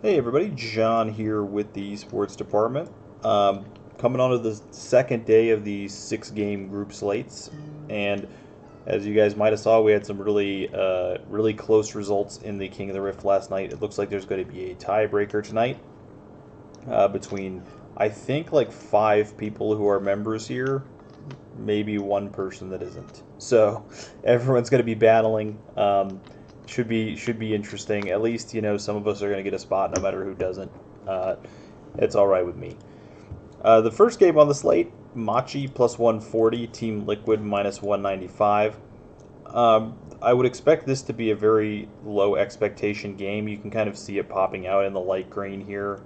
Hey everybody, John here with the sports department. Coming on to the second day of the six-game group slates, and as you guys might have saw, we had some really close results in the King of the Rift last night. It looks like there's going to be a tiebreaker tonight between I think like five people who are members here, maybe one person that isn't. So everyone's going to be battling. Should be interesting. At least some of us are going to get a spot, no matter who doesn't. Uh, it's all right with me. The first game on the slate: Machi plus 140, Team Liquid minus 195. I would expect this to be a very low expectation game. You can kind of see it popping out in the light green here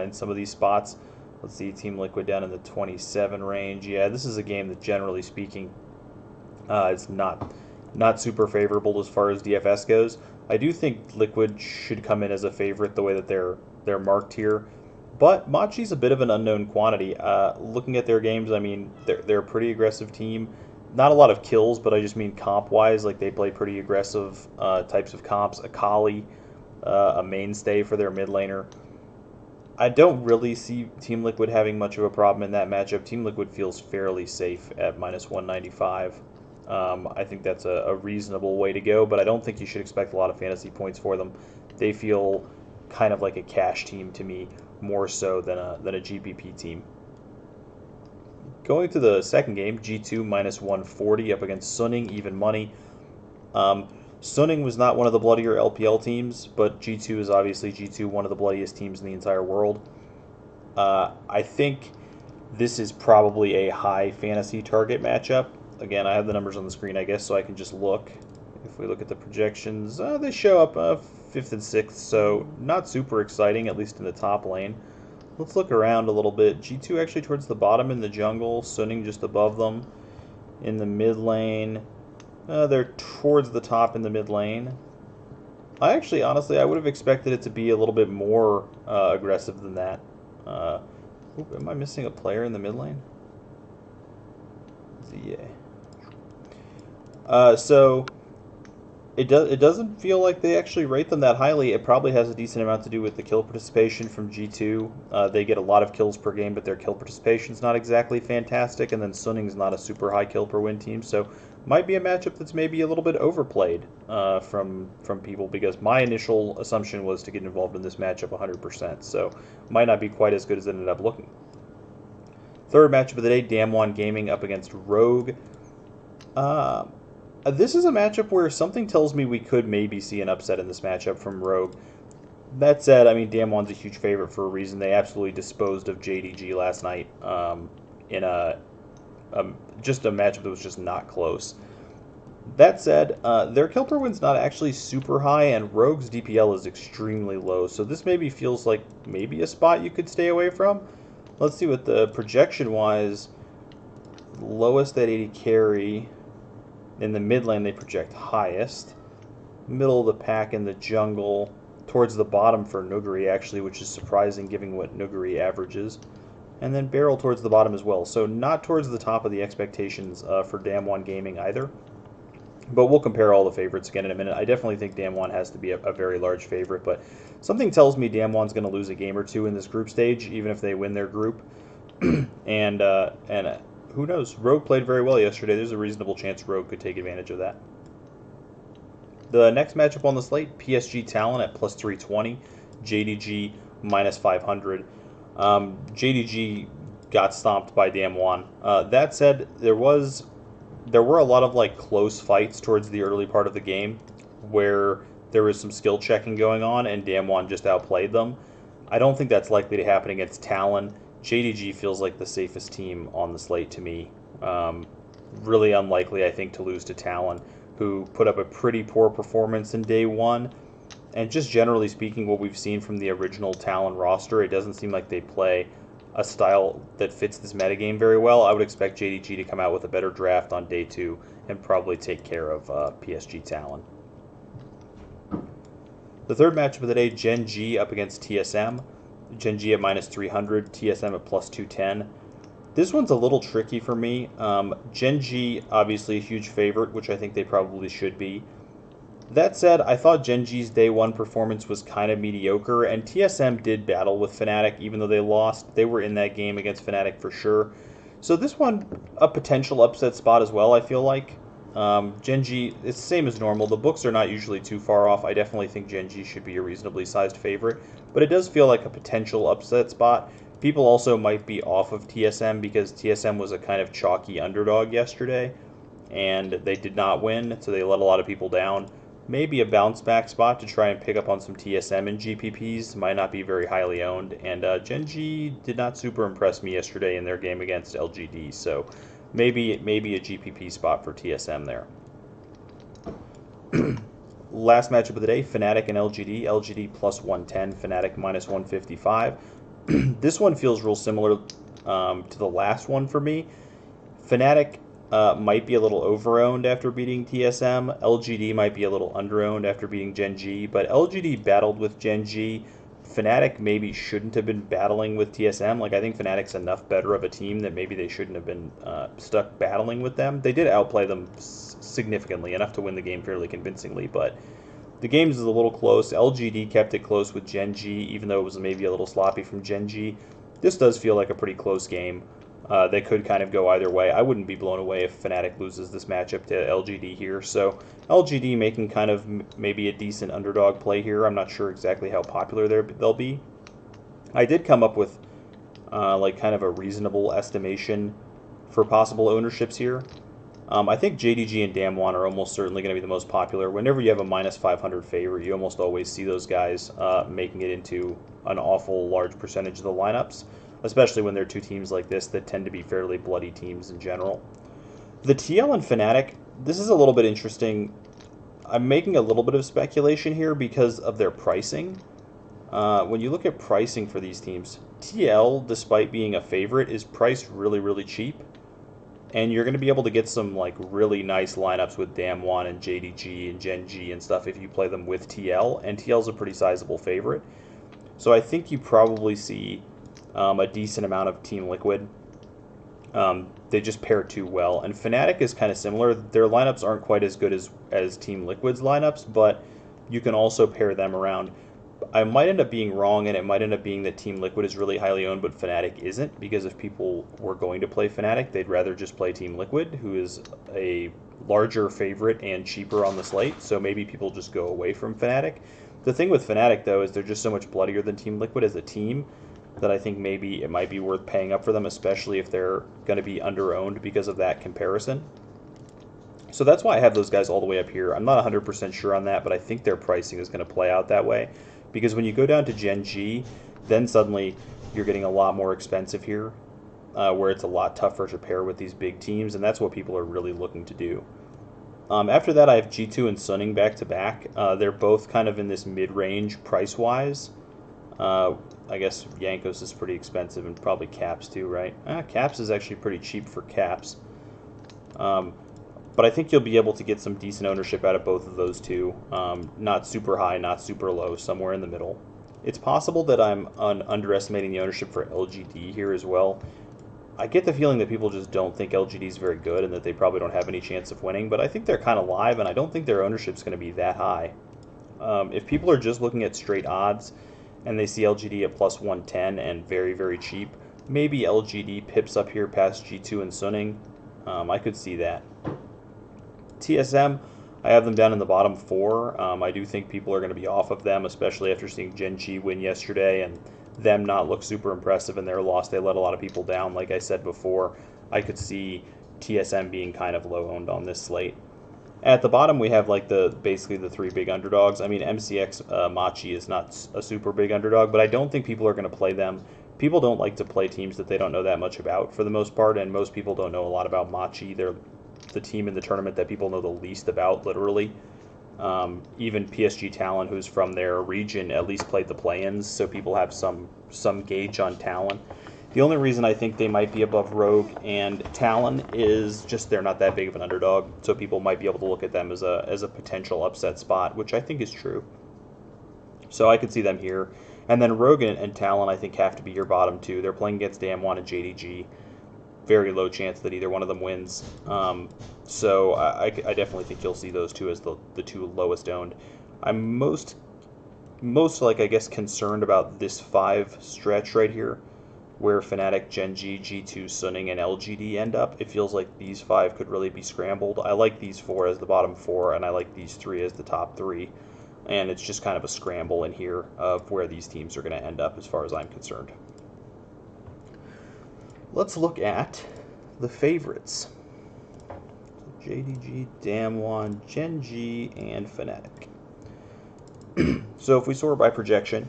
in some of these spots. Let's see, Team Liquid down in the 27 range. Yeah, this is a game that, generally speaking, it's not super favorable as far as DFS goes. I do think Liquid should come in as a favorite the way that they're marked here, but Machi's a bit of an unknown quantity. Looking at their games, I mean they're a pretty aggressive team. Not a lot of kills, but I just mean comp wise, like they play pretty aggressive types of comps. Akali, a mainstay for their mid laner. I don't really see Team Liquid having much of a problem in that matchup. Team Liquid feels fairly safe at minus 195. I think that's a reasonable way to go, but I don't think you should expect a lot of fantasy points for them. They feel kind of like a cash team to me, more so than a GPP team. Going to the second game, G2 minus 140 up against Suning, even money. Suning was not one of the bloodier LPL teams, but G2 is obviously G2, one of the bloodiest teams in the entire world. I think this is probably a high fantasy target matchup. Again, I have the numbers on the screen, I guess, so I can just look. If we look at the projections, they show up 5th and 6th, so not super exciting, at least in the top lane. Let's look around a little bit. G2 actually towards the bottom in the jungle, Suning just above them. In the mid lane, they're towards the top in the mid lane. Honestly, I would have expected it to be a little bit more aggressive than that. Am I missing a player in the mid lane? Yeah. So it doesn't feel like they actually rate them that highly. It probably has a decent amount to do with the kill participation from G2. They get a lot of kills per game, but their kill participation is not exactly fantastic. And then Suning's not a super high kill per win team, so might be a matchup that's maybe a little bit overplayed from people, because my initial assumption was to get involved in this matchup 100%. So might not be quite as good as it ended up looking. Third matchup of the day: Damwon Gaming up against Rogue. This is a matchup where something tells me we could maybe see an upset in this matchup from Rogue. That said, I mean, Damwon's a huge favorite for a reason. They absolutely disposed of JDG last night in just a matchup that was just not close. That said, their kill per win's not actually super high, and Rogue's DPL is extremely low, so this maybe feels like maybe a spot you could stay away from. Let's see what the projection-wise, lowest at 80 carry. In the mid lane, they project highest. Middle of the pack in the jungle. Towards the bottom for Nuguri, actually, which is surprising given what Nuguri averages. And then Barrel towards the bottom as well. So not towards the top of the expectations for Damwon Gaming either. But we'll compare all the favorites again in a minute. I definitely think Damwon has to be a very large favorite, but something tells me Damwon's going to lose a game or two in this group stage, even if they win their group. and who knows? Rogue played very well yesterday. There's a reasonable chance Rogue could take advantage of that. The next matchup on the slate: PSG Talon at plus 320, JDG minus 500. JDG got stomped by Damwon. That said, there were a lot of close fights towards the early part of the game where there was some skill checking going on and Damwon just outplayed them. I don't think that's likely to happen against Talon. JDG feels like the safest team on the slate to me. Really unlikely, I think, to lose to Talon, who put up a pretty poor performance in day one. And just generally speaking, what we've seen from the original Talon roster, it doesn't seem like they play a style that fits this metagame very well. I would expect JDG to come out with a better draft on day two and probably take care of PSG Talon. The third matchup of the day: GenG up against TSM. GenG at minus 300, TSM at plus 210. This one's a little tricky for me. GenG, obviously a huge favorite, which I think they probably should be. That said, I thought GenG's day one performance was kind of mediocre, and TSM did battle with Fnatic, even though they lost. They were in that game against Fnatic for sure. So this one, a potential upset spot as well, I feel like. GenG, it's the same as normal. The books are not usually too far off. I definitely think GenG should be a reasonably sized favorite, but it does feel like a potential upset spot. People also might be off of TSM because TSM was a kind of chalky underdog yesterday, and they did not win, so they let a lot of people down. Maybe a bounce back spot to try and pick up on some TSM and GPPs. Might not be very highly owned. And GenG did not super impress me yesterday in their game against LGD. So maybe a GPP spot for TSM there. Last matchup of the day, Fnatic and LGD. LGD plus 110, Fnatic minus 155. This one feels real similar to the last one for me. Fnatic might be a little over-owned after beating TSM. LGD might be a little under-owned after beating GenG, but LGD battled with GenG. Fnatic maybe shouldn't have been battling with TSM. Like, I think Fnatic's enough better of a team that maybe they shouldn't have been stuck battling with them. They did outplay them significantly, enough to win the game fairly convincingly, but the games is a little close. LGD kept it close with GenG, even though it was maybe a little sloppy from GenG. This does feel like a pretty close game. They could kind of go either way. I wouldn't be blown away if Fnatic loses this matchup to LGD here. So LGD making kind of maybe a decent underdog play here. I'm not sure exactly how popular they'll be. I did come up with like kind of a reasonable estimation for possible ownerships here. I think JDG and Damwon are almost certainly going to be the most popular. Whenever you have a minus 500 favorite, you almost always see those guys making it into an awful large percentage of the lineups, especially when they're two teams like this that tend to be fairly bloody teams in general. The TL and Fnatic, this is a little bit interesting. I'm making a little bit of speculation here because of their pricing. When you look at pricing for these teams, TL, despite being a favorite, is priced really, really cheap. And you're going to be able to get some like really nice lineups with Damwon and JDG and GenG and stuff if you play them with TL. And TL's a pretty sizable favorite. So I think you probably see a decent amount of Team Liquid. They just pair too well. And Fnatic is kind of similar. Their lineups aren't quite as good as Team Liquid's lineups, but you can also pair them around. I might end up being wrong, and it might end up being that Team Liquid is really highly owned, but Fnatic isn't, because if people were going to play Fnatic, they'd rather just play Team Liquid, who is a larger favorite and cheaper on the slate, so maybe people just go away from Fnatic. The thing with Fnatic, though, is they're just so much bloodier than Team Liquid as a team that I think maybe it might be worth paying up for them, especially if they're going to be under-owned because of that comparison. So that's why I have those guys all the way up here. I'm not 100% sure on that, but I think their pricing is going to play out that way. Because when you go down to GenG, then suddenly you're getting a lot more expensive here, where it's a lot tougher to pair with these big teams, and that's what people are really looking to do. After that, I have G2 and Suning back-to-back. They're both kind of in this mid-range price-wise. I guess Yankos is pretty expensive, and probably Caps too, right? Caps is actually pretty cheap for Caps. But I think you'll be able to get some decent ownership out of both of those two. Not super high, not super low, somewhere in the middle. It's possible that I'm underestimating the ownership for LGD here as well. I get the feeling that people just don't think LGD is very good and that they probably don't have any chance of winning, but I think they're kind of live, and I don't think their ownership is going to be that high. If people are just looking at straight odds and they see LGD at plus 110 and very, very cheap, maybe LGD pips up here past G2 and Suning. I could see that. TSM, I have them down in the bottom 4. I do think people are going to be off of them, especially after seeing GenG win yesterday and them not look super impressive in their loss. They let a lot of people down. Like I said before, I could see TSM being kind of low owned on this slate. At the bottom, we have like basically the 3 big underdogs. I mean, MCX Machi is not a super big underdog, but I don't think people are going to play them. People don't like to play teams that they don't know that much about for the most part, and most people don't know a lot about Machi. They're the team in the tournament that people know the least about, literally. Even PSG Talon, who's from their region, at least played the play-ins, so people have some gauge on Talon. The only reason I think they might be above Rogue and Talon is just they're not that big of an underdog, so people might be able to look at them as a potential upset spot, which I think is true. So I could see them here. And then Rogue and Talon, I think, have to be your bottom 2. They're playing against Damwon and JDG. very low chance that either one of them wins. So I definitely think you'll see those two as the two lowest owned. I'm most like, I guess, concerned about this 5 stretch right here, where Fnatic, GenG, G2, Suning, and LGD end up. It feels like these 5 could really be scrambled. I like these 4 as the bottom 4, and I like these 3 as the top 3. And it's just kind of a scramble in here of where these teams are going to end up as far as I'm concerned. Let's look at the favorites. JDG, Damwon, GenG, and Fnatic. So if we sort by projection,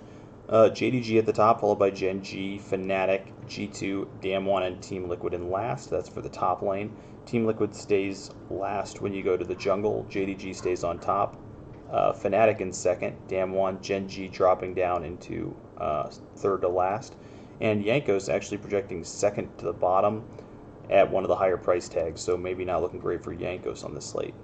JDG at the top, followed by GenG, Fnatic, G2, Damwon, and Team Liquid in last. That's for the top lane. Team Liquid stays last when you go to the jungle. JDG stays on top. Fnatic in second. Damwon, GenG dropping down into third to last. And Jankos actually projecting second to the bottom at one of the higher price tags, so maybe not looking great for Jankos on this slate.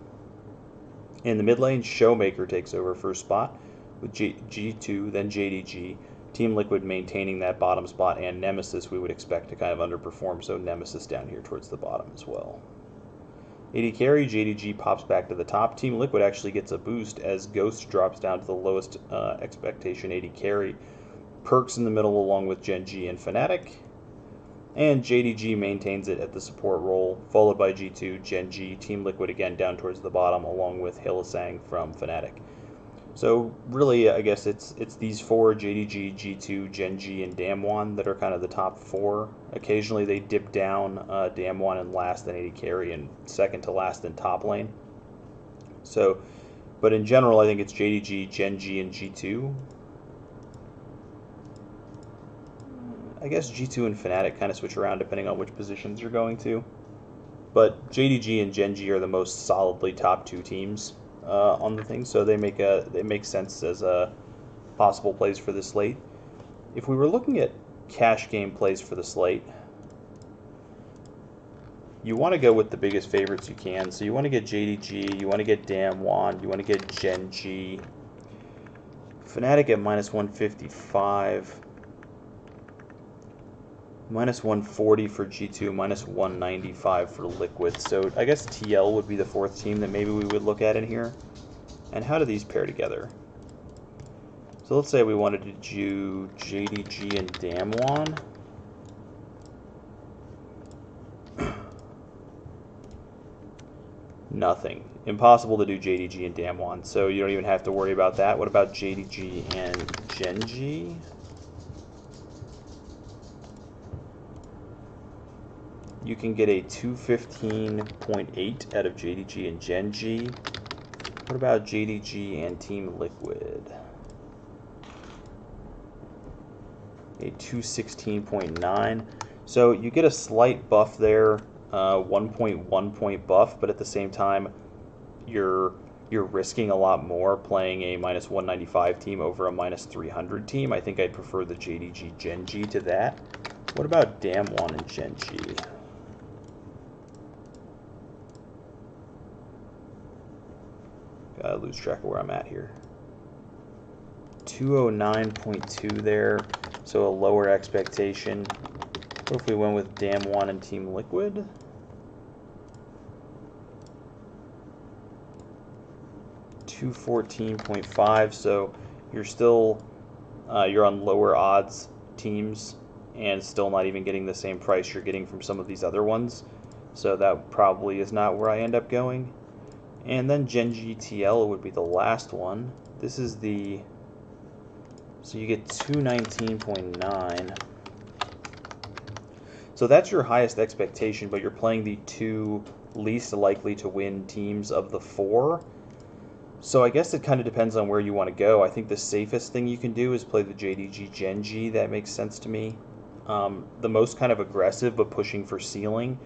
In the mid lane, Showmaker takes over first spot with G2, then JDG. Team Liquid maintaining that bottom spot, and Nemesis we would expect to kind of underperform, so Nemesis down here towards the bottom as well. AD Carry, JDG pops back to the top. Team Liquid actually gets a boost as Ghost drops down to the lowest expectation AD Carry. Perks in the middle along with GenG and Fnatic. And JDG maintains it at the support role, followed by G2, GenG, Team Liquid again down towards the bottom, along with Hylissang from Fnatic. So really, I guess it's these 4, JDG, G2, GenG, and Damwon, that are kind of the top 4. Occasionally they dip down, Damwon in last, then AD Carry, and second to last in top lane. So, but in general, I think it's JDG, GenG, and G2. I guess G2 and Fnatic kind of switch around depending on which positions you're going to. But JDG and GenG are the most solidly top 2 teams on the thing, so they make sense as possible plays for the slate. If we were looking at cash game plays for the slate, you want to go with the biggest favorites you can. So you want to get JDG, you want to get Damwon, you want to get GenG. Fnatic at -155. -140 for G2, -195 for Liquid. So I guess TL would be the 4th team that maybe we would look at in here. And how do these pair together? So let's say we wanted to do JDG and Damwon. Nothing. Impossible to do JDG and Damwon, so you don't even have to worry about that. What about JDG and GenG? You can get a 215.8 out of JDG and GenG. What about JDG and Team Liquid? A 216.9. So you get a slight buff there, 1.1 point buff, but at the same time, you're risking a lot more playing a -195 team over a -300 team. I think I'd prefer the JDG GenG to that. What about Damwon and GenG? Gotta lose track of where I'm at here. 209.2 there, so a lower expectation. What if we went with Damwon and Team Liquid? $214.5, so you're still you're on lower odds teams and still not even getting the same price you're getting from some of these other ones. So that probably is not where I end up going. And then GenG TL would be the last one. This is the, so you get 219.9. So that's your highest expectation, but you're playing the 2 least likely to win teams of the 4. So I guess it kind of depends on where you want to go. I think the safest thing you can do is play the JDG GenG. That makes sense to me. The most kind of aggressive but pushing for ceiling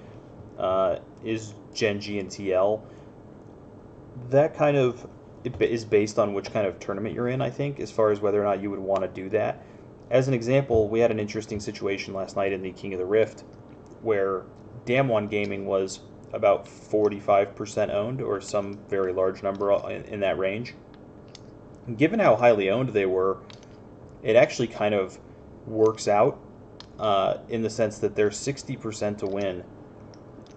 is GenG and TL. That kind of is based on which kind of tournament you're in, I think, as far as whether or not you would want to do that. As an example, we had an interesting situation last night in the King of the Rift where Damwon Gaming was about 45% owned, or some very large number in that range. And given how highly owned they were, it actually kind of works out in the sense that they're 60% to win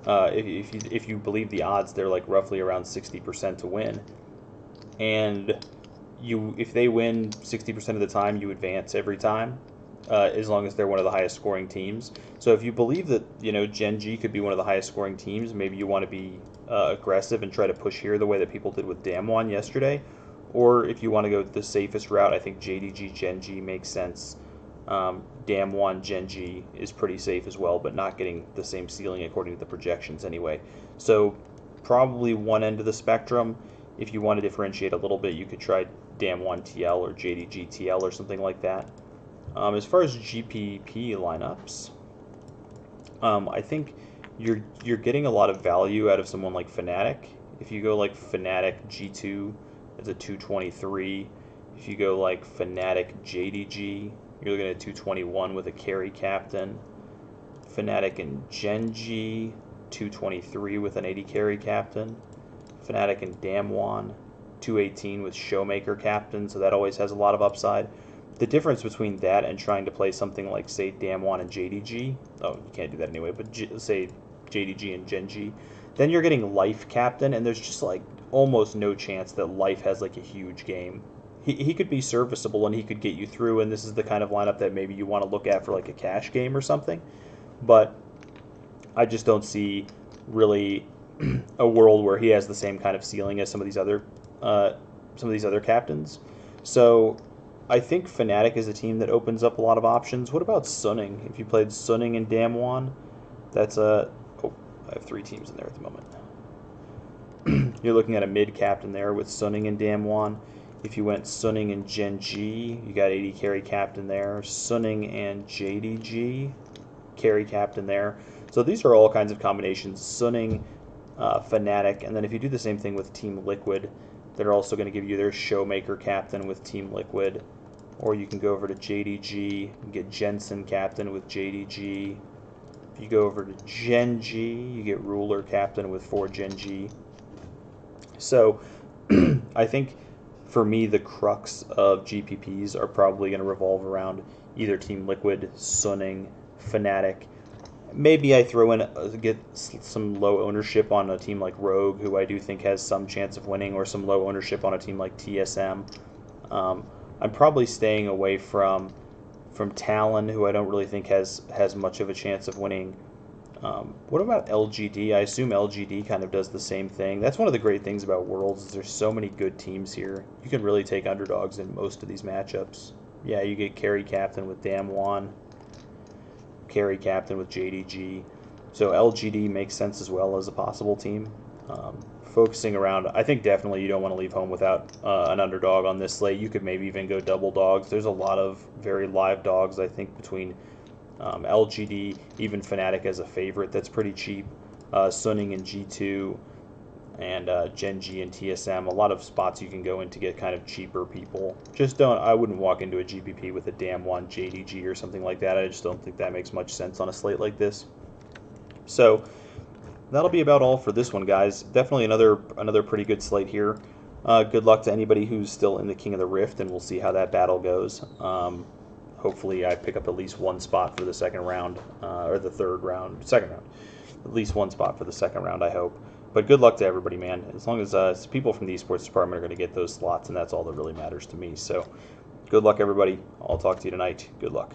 If you believe the odds, they're like roughly around 60% to win. And if they win 60% of the time, you advance every time, as long as they're one of the highest scoring teams. So if you believe that GenG could be one of the highest scoring teams, maybe you want to be aggressive and try to push here the way that people did with Damwon yesterday. Or if you want to go the safest route, I think JDG GenG makes sense. Damwon GenG is pretty safe as well, but not getting the same ceiling according to the projections anyway. So probably one end of the spectrum. If you want to differentiate a little bit, you could try Damwon TL or JDG TL or something like that. As far as GPP lineups, I think you're getting a lot of value out of someone like Fnatic. If you go like Fnatic G2, it's a 223. If you go like Fnatic JDG, you're looking at 221 with a carry captain. Fnatic and GenG, 223 with an 80 carry captain. Fnatic and Damwon, 218 with Showmaker captain, so that always has a lot of upside. The difference between that and trying to play something like, say, Damwon and JDG, oh, you can't do that anyway, but say JDG and GenG, then you're getting Life captain, and there's just like almost no chance that Life has like a huge game. He could be serviceable and he could get you through, and this is the kind of lineup that maybe you want to look at for like a cash game or something. But I just don't see really a world where he has the same kind of ceiling as some of these other captains. So I think Fnatic is a team that opens up a lot of options. What about Sunning? If you played Sunning and Damwon, that's a... Oh, I have 3 teams in there at the moment. You're looking at a mid captain there with Sunning and Damwon. If you went Sunning and GenG, you got 80 carry captain there. Sunning and JDG, carry captain there. So these are all kinds of combinations. Sunning, Fnatic, and then if you do the same thing with Team Liquid, they're also going to give you their Showmaker captain with Team Liquid. Or you can go over to JDG and get Jensen captain with JDG. If you go over to GenG, you get Ruler captain with 4 GenG. So I think for me, the crux of GPPs are probably going to revolve around either Team Liquid, Sunning, Fnatic. Maybe I throw in, get some low ownership on a team like Rogue, who I do think has some chance of winning, or some low ownership on a team like TSM. I'm probably staying away from Talon, who I don't really think has much of a chance of winning. What about LGD? I assume LGD kind of does the same thing. That's one of the great things about Worlds, is there's so many good teams here. You can really take underdogs in most of these matchups. Yeah, you get carry captain with Damwon, carry captain with JDG. So LGD makes sense as well as a possible team. Focusing around, I think definitely you don't want to leave home without an underdog on this slate. You could maybe even go double dogs. There's a lot of very live dogs, I think, between LGD, even Fnatic as a favorite, that's pretty cheap. Sunning and G2, and GenG and TSM. A lot of spots you can go in to get kind of cheaper people. I wouldn't walk into a GPP with a Damwon JDG or something like that. I just don't think that makes much sense on a slate like this. So that'll be about all for this one, guys. Definitely another pretty good slate here. Good luck to anybody who's still in the King of the Rift, and we'll see how that battle goes. Hopefully I pick up at least one spot for the second round, or the second round. At least one spot for the second round, I hope. But good luck to everybody, man. As long as people from the esports department are going to get those slots, and that's all that really matters to me. So good luck, everybody. I'll talk to you tonight. Good luck.